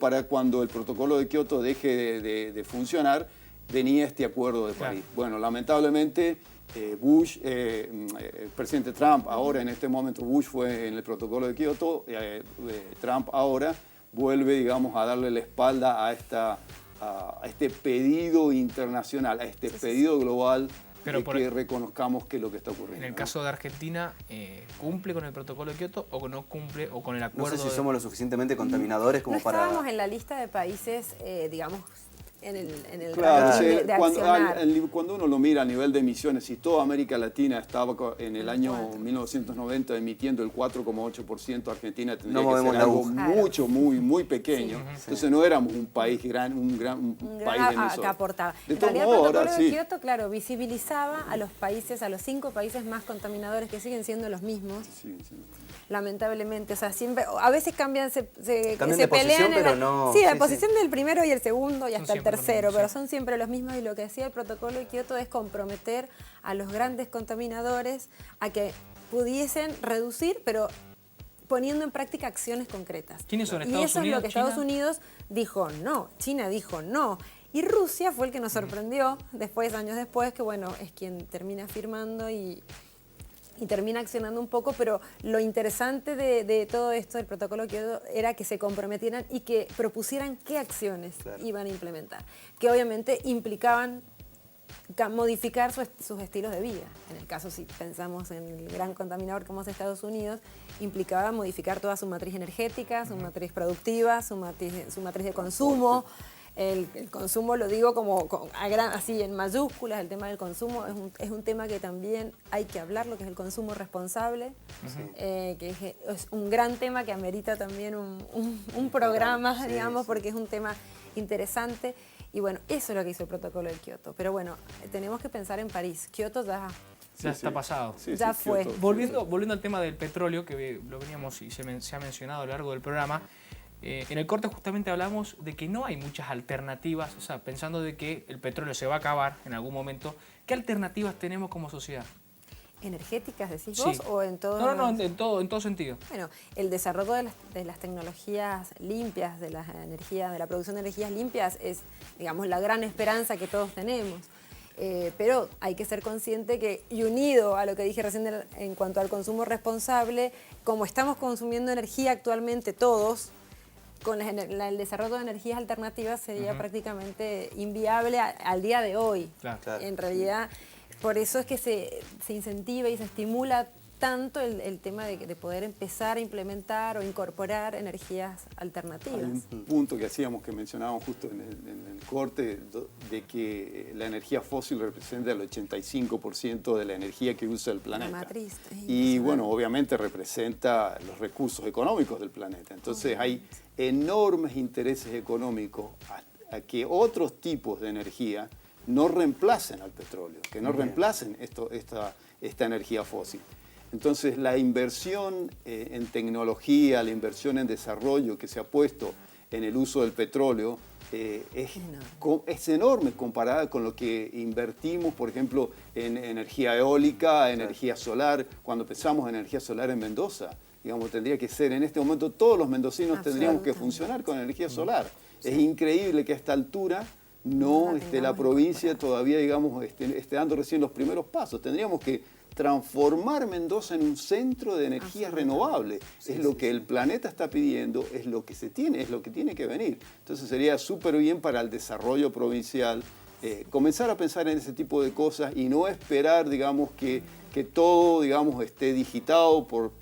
el protocolo de Kioto deje de funcionar, venía este Acuerdo de París. Bueno, lamentablemente el presidente Trump ahora en este momento, Bush fue en el protocolo de Kioto, Trump ahora vuelve, digamos, a darle la espalda a este pedido internacional, a este pedido global de que reconozcamos qué es lo que está ocurriendo. En el caso de Argentina, ¿cumple con el protocolo de Kioto o no cumple o con el acuerdo? No sé si somos lo suficientemente contaminadores como para... Estábamos en la lista de países, digamos, en el claro, ranking de accionar. Cuando uno lo mira a nivel de emisiones, si toda América Latina estaba en el año 1990 emitiendo el 4,8%, Argentina tendría que ser algo mucho, muy pequeño. Entonces no éramos un país un país en eso. Que aportaba. De todos modos, el ahora protocolo de Kioto, claro, visibilizaba a los países, a los 5 países más contaminadores que siguen siendo los mismos. Lamentablemente, o sea, siempre, a veces cambian, se pelean, pero no... Sí, la posición del primero y el segundo y hasta el tercero, pero son siempre los mismos y lo que decía el protocolo de Kioto es comprometer a los grandes contaminadores a que pudiesen reducir, pero poniendo en práctica acciones concretas. ¿Quiénes son Estados Unidos? Y eso es lo que Estados Unidos dijo no, China dijo no. Y Rusia fue el que nos sorprendió años después, que bueno, es quien termina firmando y termina accionando un poco, pero lo interesante de todo esto, del protocolo Kioto, era que se comprometieran y que propusieran qué acciones iban a implementar, que obviamente implicaban modificar sus estilos de vida. En el caso, si pensamos en el gran contaminador como es Estados Unidos, implicaba modificar toda su matriz energética, su matriz productiva, su matriz de consumo. El consumo lo digo así en mayúsculas, el tema del consumo es un tema que también hay que hablar, lo que es el consumo responsable, que es un gran tema que amerita también un programa, digamos, porque es un tema interesante. Y bueno, eso es lo que hizo el protocolo de Kioto. Pero bueno, tenemos que pensar en París. Kioto ya está pasado. Ya fue. Volviendo al tema del petróleo, que lo veníamos y se ha mencionado a lo largo del programa, en el corte justamente hablamos de que no hay muchas alternativas, o sea, pensando de que el petróleo se va a acabar en algún momento, ¿qué alternativas tenemos como sociedad? ¿Energéticas decís vos o en todo? No, en todo sentido. Bueno, el desarrollo de las tecnologías limpias, de la producción de energías limpias es, digamos, la gran esperanza que todos tenemos. Pero hay que ser consciente que, y unido a lo que dije recién en cuanto al consumo responsable, como estamos consumiendo energía actualmente todos, con el desarrollo de energías alternativas sería prácticamente inviable al día de hoy. Claro. En realidad, por eso es que se incentiva y se estimula tanto el tema de poder empezar a implementar o incorporar energías alternativas. Hay un punto que mencionábamos justo en el corte, de que la energía fósil representa el 85% de la energía que usa el planeta. La matriz. Y bueno, obviamente representa los recursos económicos del planeta. Entonces hay enormes intereses económicos a que otros tipos de energía no reemplacen al petróleo, que no reemplacen esta energía fósil. Entonces la inversión en tecnología, la inversión en desarrollo que se ha puesto en el uso del petróleo es enorme comparada con lo que invertimos, por ejemplo, en energía eólica, energía solar. Cuando pensamos en energía solar en Mendoza, digamos, tendría que ser, en este momento todos los mendocinos tendríamos que funcionar con energía solar. Es increíble que a esta altura la provincia todavía, digamos, esté dando recién los primeros pasos. Tendríamos que transformar Mendoza en un centro de energía renovable. Es lo que el planeta está pidiendo, es lo que tiene que venir. Entonces sería súper bien para el desarrollo provincial comenzar a pensar en ese tipo de cosas y no esperar, digamos, que todo, digamos, esté digitado por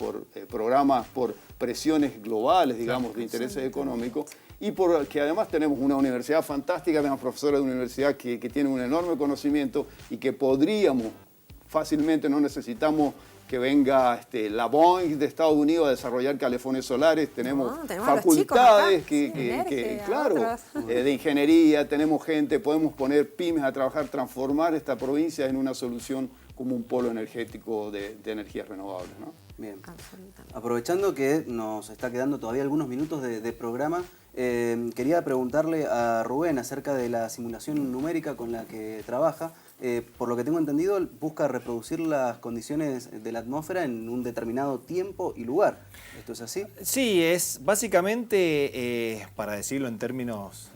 programas, por presiones globales, digamos, de intereses económicos. Y porque además tenemos una universidad fantástica, tenemos profesores de universidad que tienen un enorme conocimiento y que podríamos fácilmente, no necesitamos que venga la Boeing de Estados Unidos a desarrollar calefones solares. Tenemos facultades de ingeniería, tenemos gente, podemos poner pymes a trabajar, transformar esta provincia en una solución como un polo energético de energías renovables, ¿no? Bien. Aprovechando que nos está quedando todavía algunos minutos de programa, quería preguntarle a Rubén acerca de la simulación numérica con la que trabaja. Por lo que tengo entendido, busca reproducir las condiciones de la atmósfera en un determinado tiempo y lugar. ¿Esto es así? Sí, es básicamente, para decirlo en términos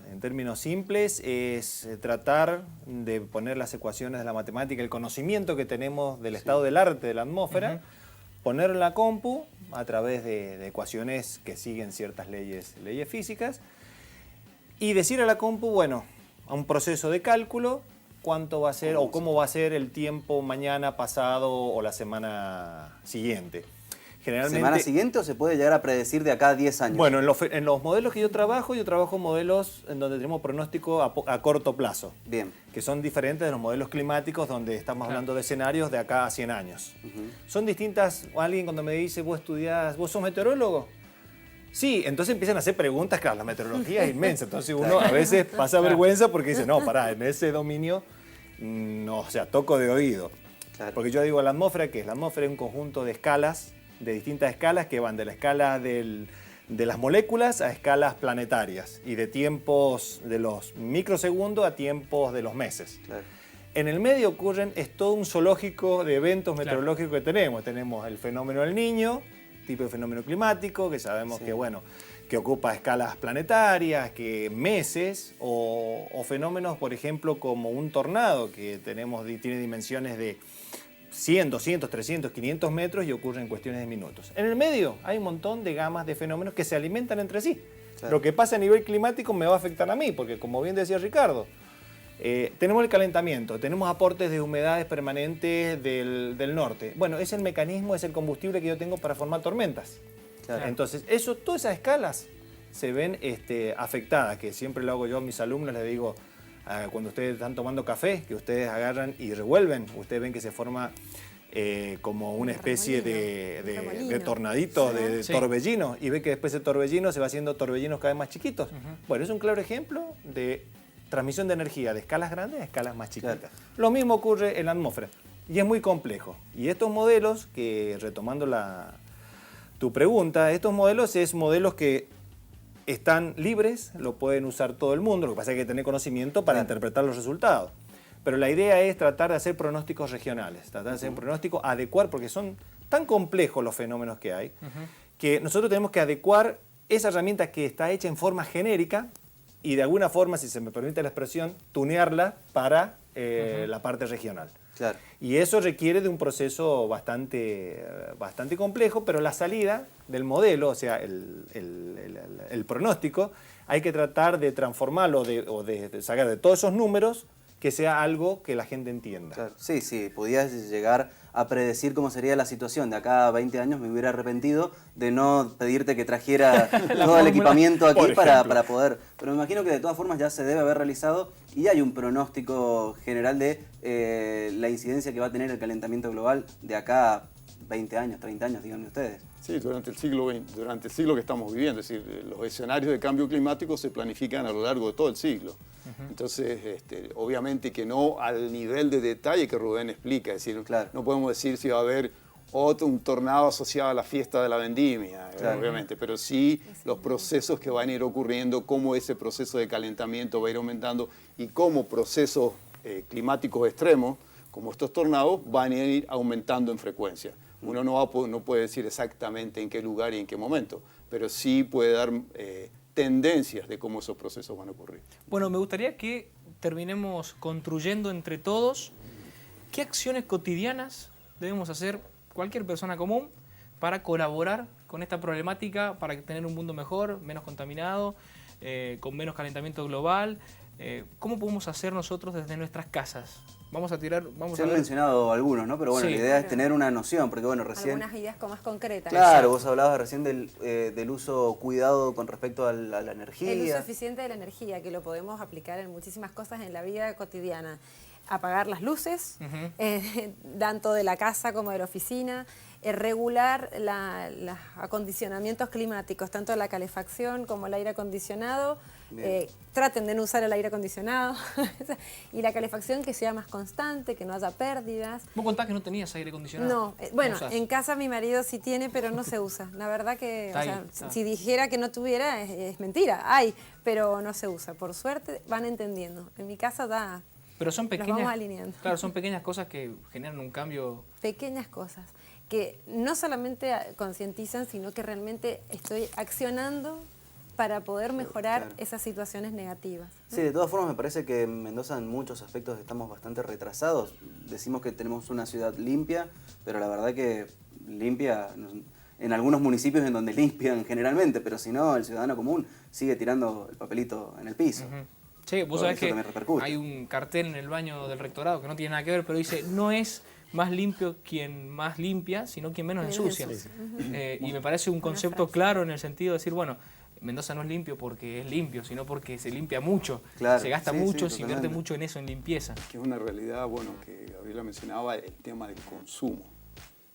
simples, es tratar de poner las ecuaciones de la matemática, el conocimiento que tenemos del estado del arte de la atmósfera, ponerlo en la compu a través de ecuaciones que siguen ciertas leyes físicas y decir a la compu, bueno, a un proceso de cálculo, cuánto va a ser o cómo va a ser el tiempo mañana, pasado o la semana siguiente. Generalmente, ¿semana siguiente o se puede llegar a predecir de acá a 10 años? Bueno, en los modelos que yo trabajo modelos en donde tenemos pronóstico a corto plazo. Bien. Que son diferentes de los modelos climáticos donde estamos hablando de escenarios de acá a 100 años. Son distintas. Alguien cuando me dice, ¿vos sos meteorólogo? Sí, entonces empiezan a hacer preguntas, claro, la meteorología es inmensa, entonces uno a veces pasa vergüenza porque dice, no, pará, en ese dominio, no, o sea, toco de oído. Claro. Porque yo digo, la atmósfera, ¿qué es? La atmósfera es un conjunto de escalas, de distintas escalas que van de la escala de las moléculas a escalas planetarias y de tiempos de los microsegundos a tiempos de los meses. Claro. En el medio es todo un zoológico de eventos meteorológicos que tenemos. Tenemos el fenómeno del Niño, tipo de fenómeno climático, que sabemos que ocupa escalas planetarias, que meses, o fenómenos, por ejemplo, como un tornado, que tiene dimensiones de 100, 200, 300, 500 metros y ocurre en cuestiones de minutos. En el medio hay un montón de gamas de fenómenos que se alimentan entre sí. Claro. Lo que pasa a nivel climático me va a afectar a mí, porque como bien decía Ricardo, Tenemos el calentamiento, tenemos aportes de humedades permanentes del norte. Bueno, es el mecanismo, es el combustible que yo tengo para formar tormentas. Claro. Entonces, todas esas escalas se ven afectadas, que siempre lo hago yo a mis alumnos, les digo, cuando ustedes están tomando café, que ustedes agarran y revuelven, ustedes ven que se forma como una especie de tornadito, de torbellino, y ve que después el torbellino se va haciendo torbellinos cada vez más chiquitos. Bueno, es un claro ejemplo de transmisión de energía de escalas grandes a escalas más chiquitas. Claro. Lo mismo ocurre en la atmósfera, y es muy complejo. Y estos modelos, que retomando tu pregunta, estos modelos es modelos que están libres, lo pueden usar todo el mundo, lo que pasa es que hay que tener conocimiento para interpretar los resultados. Pero la idea es tratar de hacer pronósticos regionales, tratar de hacer un pronóstico, adecuar, porque son tan complejos los fenómenos que hay, que nosotros tenemos que adecuar esa herramienta que está hecha en forma genérica y de alguna forma, si se me permite la expresión, tunearla para la parte regional. Claro. Y eso requiere de un proceso bastante complejo, pero la salida del modelo, o sea, el pronóstico, hay que tratar de transformarlo o de sacar de todos esos números que sea algo que la gente entienda. Claro. Sí, sí, podías llegar a predecir cómo sería la situación. De acá a 20 años me hubiera arrepentido de no pedirte que trajera todo el equipamiento aquí para poder... Pero me imagino que de todas formas ya se debe haber realizado y hay un pronóstico general de la incidencia que va a tener el calentamiento global de acá a 20 años, 30 años, díganme ustedes. Sí, durante el siglo que estamos viviendo, es decir, los escenarios de cambio climático se planifican a lo largo de todo el siglo. Entonces, obviamente que no al nivel de detalle que Rubén explica, es decir, claro, no podemos decir si va a haber un tornado asociado a la fiesta de la vendimia, claro, obviamente, pero sí los procesos que van a ir ocurriendo, cómo ese proceso de calentamiento va a ir aumentando y cómo procesos climáticos extremos, como estos tornados, van a ir aumentando en frecuencia. Uno no puede decir exactamente en qué lugar y en qué momento, pero sí puede dar tendencias de cómo esos procesos van a ocurrir. Bueno, me gustaría que terminemos construyendo entre todos qué acciones cotidianas debemos hacer cualquier persona común para colaborar con esta problemática, para tener un mundo mejor, menos contaminado, con menos calentamiento global. ¿Cómo podemos hacer nosotros desde nuestras casas? Se han mencionado algunos, ¿no? Pero bueno, la idea es tener una noción, porque bueno, recién... Algunas ideas más concretas. Claro, vos hablabas recién del uso cuidado con respecto a la energía. El uso eficiente de la energía, que lo podemos aplicar en muchísimas cosas en la vida cotidiana. Apagar las luces, tanto de la casa como de la oficina, regular los acondicionamientos climáticos, tanto la calefacción como el aire acondicionado. Traten de no usar el aire acondicionado y la calefacción que sea más constante, que no haya pérdidas. ¿Vos contás que no tenías aire acondicionado? No, bueno, en casa mi marido sí tiene, pero no se usa. La verdad que, si dijera que no tuviera, es mentira, hay, pero no se usa. Por suerte van entendiendo. En mi casa da... Pero son pequeñas, nos vamos alineando. Claro, son pequeñas cosas que generan un cambio. Pequeñas cosas que no solamente concientizan, sino que realmente estoy accionando para poder mejorar esas situaciones negativas, ¿no? Sí, de todas formas me parece que en Mendoza en muchos aspectos estamos bastante retrasados. Decimos que tenemos una ciudad limpia, pero la verdad que limpia en algunos municipios en donde limpian generalmente, pero si no, el ciudadano común sigue tirando el papelito en el piso. Sí, vos sabés que hay un cartel en el baño del rectorado que no tiene nada que ver, pero dice, no es más limpio quien más limpia, sino quien menos ensucia. Y me parece un concepto claro en el sentido de decir, bueno, Mendoza no es limpio porque es limpio, sino porque se limpia mucho, se gasta mucho, se invierte mucho en eso, en limpieza. Que es una realidad, bueno, que Gabriela mencionaba, el tema del consumo.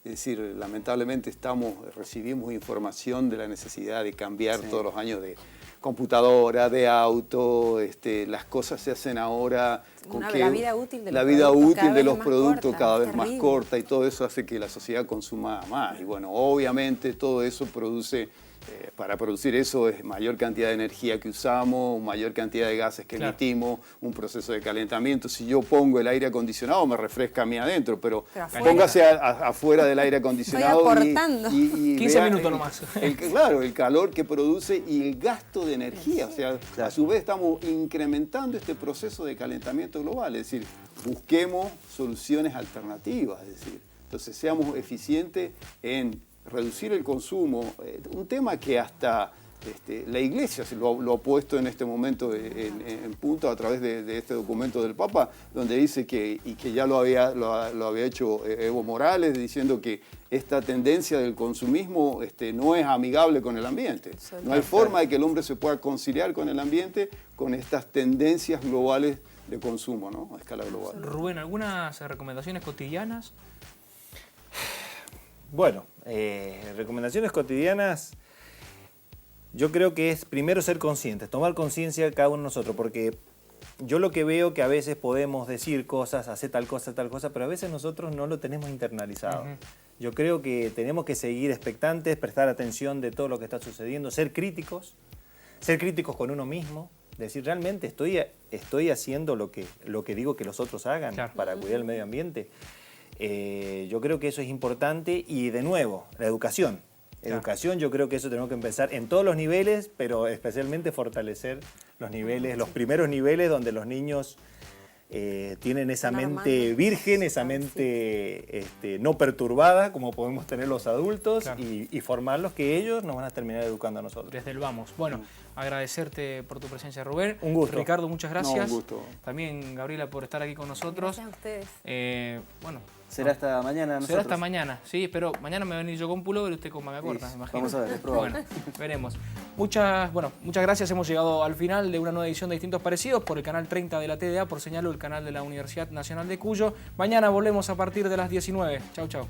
Es decir, lamentablemente recibimos información de la necesidad de cambiar todos los años de computadora, de auto, las cosas se hacen ahora con que la vida útil de los productos cada vez más corta y todo eso hace que la sociedad consuma más. Y bueno, obviamente todo eso produce, para producir eso es mayor cantidad de energía que usamos, mayor cantidad de gases que emitimos, un proceso de calentamiento. Si yo pongo el aire acondicionado me refresca a mí adentro, pero póngase afuera del aire acondicionado. Estoy aportando. Y 15 minutos nomás. Claro, el calor que produce y el gasto de energía. O sea, a su vez estamos incrementando este proceso de calentamiento global. Es decir, busquemos soluciones alternativas. Es decir, entonces seamos eficientes en reducir el consumo, un tema que hasta La Iglesia lo ha puesto en este momento en punto a través de este documento del Papa, donde dice que ya lo había hecho Evo Morales, diciendo que esta tendencia del consumismo no es amigable con el ambiente. No hay forma de que el hombre se pueda conciliar con el ambiente con estas tendencias globales de consumo, ¿no? A escala global. Rubén, ¿algunas recomendaciones cotidianas? Bueno, recomendaciones cotidianas, yo creo que es primero ser conscientes, tomar conciencia de cada uno de nosotros, porque yo lo que veo que a veces podemos decir cosas, hacer tal cosa, pero a veces nosotros no lo tenemos internalizado. Yo creo que tenemos que seguir expectantes, prestar atención de todo lo que está sucediendo, ser críticos con uno mismo, decir, ¿realmente estoy haciendo lo que digo que los otros hagan para cuidar el medio ambiente? Yo creo que eso es importante y, de nuevo, la educación. Educación, yo creo que eso tenemos que empezar en todos los niveles, pero especialmente fortalecer los primeros niveles donde los niños tienen esa mente virgen, esa mente no perturbada, como podemos tener los adultos, y formarlos, que ellos nos van a terminar educando a nosotros. Desde el vamos. Bueno, agradecerte por tu presencia, Rubén. Un gusto. Ricardo, muchas gracias. No, un gusto. También, Gabriela, por estar aquí con nosotros. Gracias a ustedes. Bueno, Será hasta mañana nosotros. será hasta mañana, sí, pero mañana me voy a venir yo con pullover y usted con manga corta, Sí, me imagino. vamos a ver, es probable. Bueno, veremos. Muchas gracias. Hemos llegado al final de una nueva edición de Distintos Parecidos por el canal 30 de la TDA, por señalo el canal de la Universidad Nacional de Cuyo. Mañana volvemos a partir de las 19. Chau, chau.